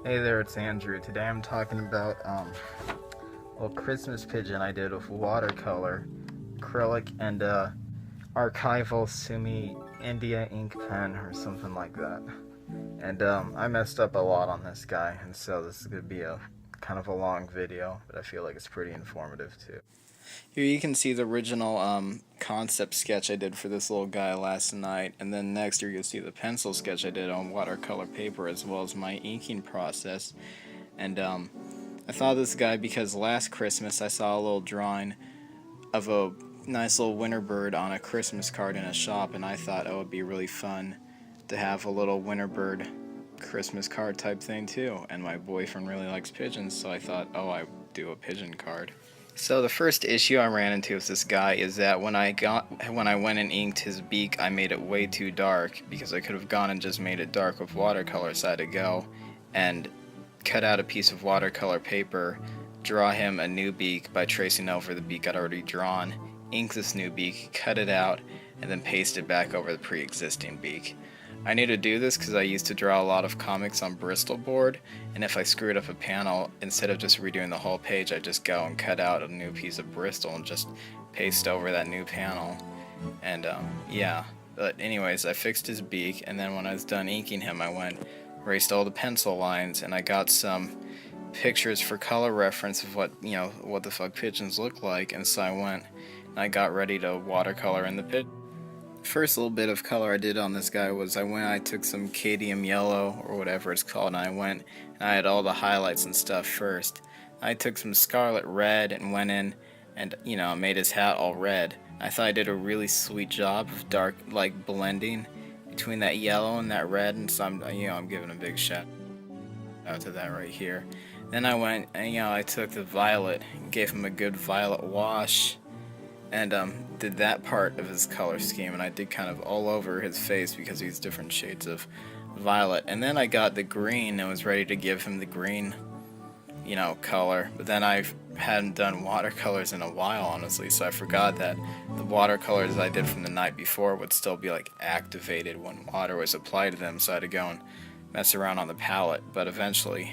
Hey there, it's Andrew. Today I'm talking about a Christmas pigeon I did with watercolor, acrylic, and archival Sumi India ink pen or something like that. And I messed up a lot on this guy, and so this is gonna be a kind of a long video, but I feel like it's pretty informative too. Here you can see the original concept sketch I did for this little guy last night, and then next here you'll see the pencil sketch I did on watercolor paper as well as my inking process. And I thought of this guy because last Christmas I saw a little drawing of a nice little winter bird on a Christmas card in a shop, and I thought it would be really fun to have a little winter bird Christmas card type thing too. And my boyfriend really likes pigeons, so I thought, oh, I'd do a pigeon card. So the first issue I ran into with this guy is that when I went and inked his beak, I made it way too dark because I could have gone and just made it dark with watercolor, so I had to go and cut out a piece of watercolor paper, draw him a new beak by tracing over the beak I'd already drawn, ink this new beak, cut it out, and then paste it back over the pre-existing beak. I knew to do this because I used to draw a lot of comics on Bristol board, and if I screwed up a panel, instead of just redoing the whole page, I'd just go and cut out a new piece of Bristol and just paste over that new panel. And yeah, but anyways, I fixed his beak, and then when I was done inking him, I went, erased all the pencil lines, and I got some pictures for color reference of what the fuck pigeons look like, and so I went and I got ready to watercolor in the pigeon. First little bit of color I did on this guy was I took some cadmium yellow or whatever it's called, and I had all the highlights and stuff first. I took some scarlet red and went in and made his hat all red. I thought I did a really sweet job of dark, like, blending between that yellow and that red, and so I'm giving a big shout out to that right here. Then I went and I took the violet and gave him a good violet wash, and did that part of his color scheme, and I did kind of all over his face because he's different shades of violet. And then I got the green and was ready to give him the green color, but then I hadn't done watercolors in a while, honestly, so I forgot that the watercolors I did from the night before would still be like activated when water was applied to them, so I had to go and mess around on the palette. But eventually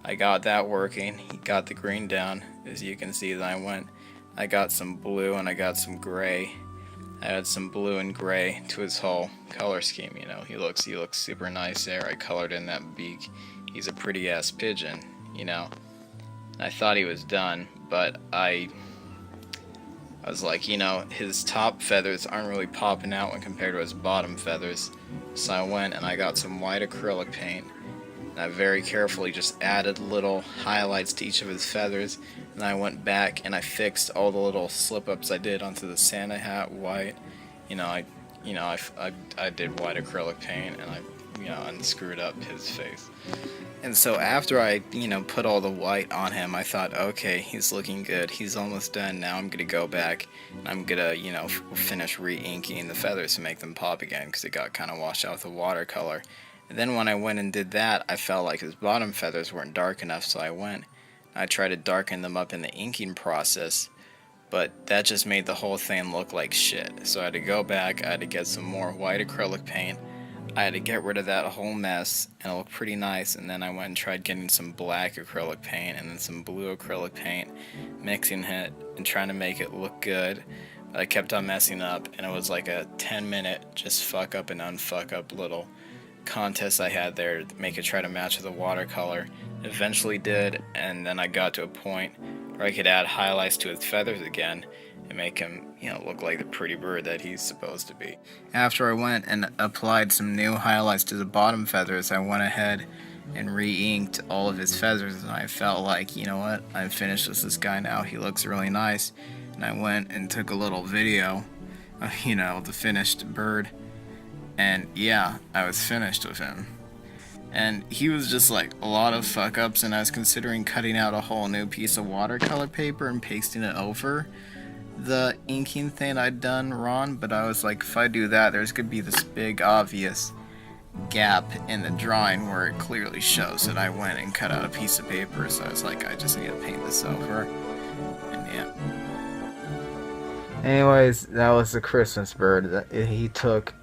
I got that working. He got the green down, as you can see. Then I got some blue and I got some gray. I added some blue and gray to his whole color scheme. He looks super nice there. I colored in that beak. He's a pretty ass pigeon. I thought he was done, but I was like, his top feathers aren't really popping out when compared to his bottom feathers. So I went and I got some white acrylic paint, and I very carefully just added little highlights to each of his feathers, and I went back and I fixed all the little slip-ups I did onto the Santa hat white. I did white acrylic paint, and I unscrewed up his face. And so after I put all the white on him, I thought, okay, he's looking good, he's almost done. Now I'm gonna go back and I'm gonna finish re-inking the feathers to make them pop again, because it got kind of washed out with the watercolor. And then when I went and did that, I felt like his bottom feathers weren't dark enough, so I tried to darken them up in the inking process, but that just made the whole thing look like shit. So I had to go back, I had to get some more white acrylic paint, I had to get rid of that whole mess, and it looked pretty nice. And then I went and tried getting some black acrylic paint and then some blue acrylic paint, mixing it and trying to make it look good. But I kept on messing up, and it was like a 10-minute just fuck up and unfuck up little contest I had there to make it try to match with the watercolor. It eventually did, and then I got to a point where I could add highlights to his feathers again and make him, look like the pretty bird that he's supposed to be. After I went and applied some new highlights to the bottom feathers, I went ahead and re-inked all of his feathers, and I felt like, what, I'm finished with this guy now, he looks really nice. And I went and took a little video of, the finished bird, and yeah, I was finished with him. And he was just like a lot of fuck ups, and I was considering cutting out a whole new piece of watercolor paper and pasting it over the inking thing I'd done wrong, but I was like, if I do that, there's gonna be this big obvious gap in the drawing where it clearly shows that I went and cut out a piece of paper. So I was like, I just need to paint this over, and yeah. Anyways, that was the Christmas bird. He took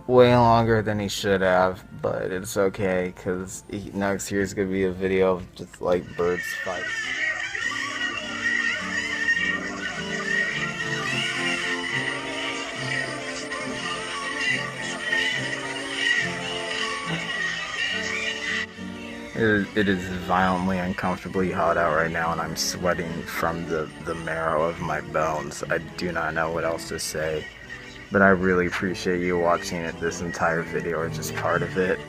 way longer than he should have, but it's okay because next year is gonna be a video of just like birds fighting. It is violently uncomfortably hot out right now, and I'm sweating from the marrow of my bones. I do not know what else to say, but I really appreciate you watching this entire video, or just part of it.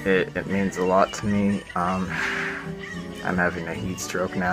It means a lot to me. I'm having a heat stroke now.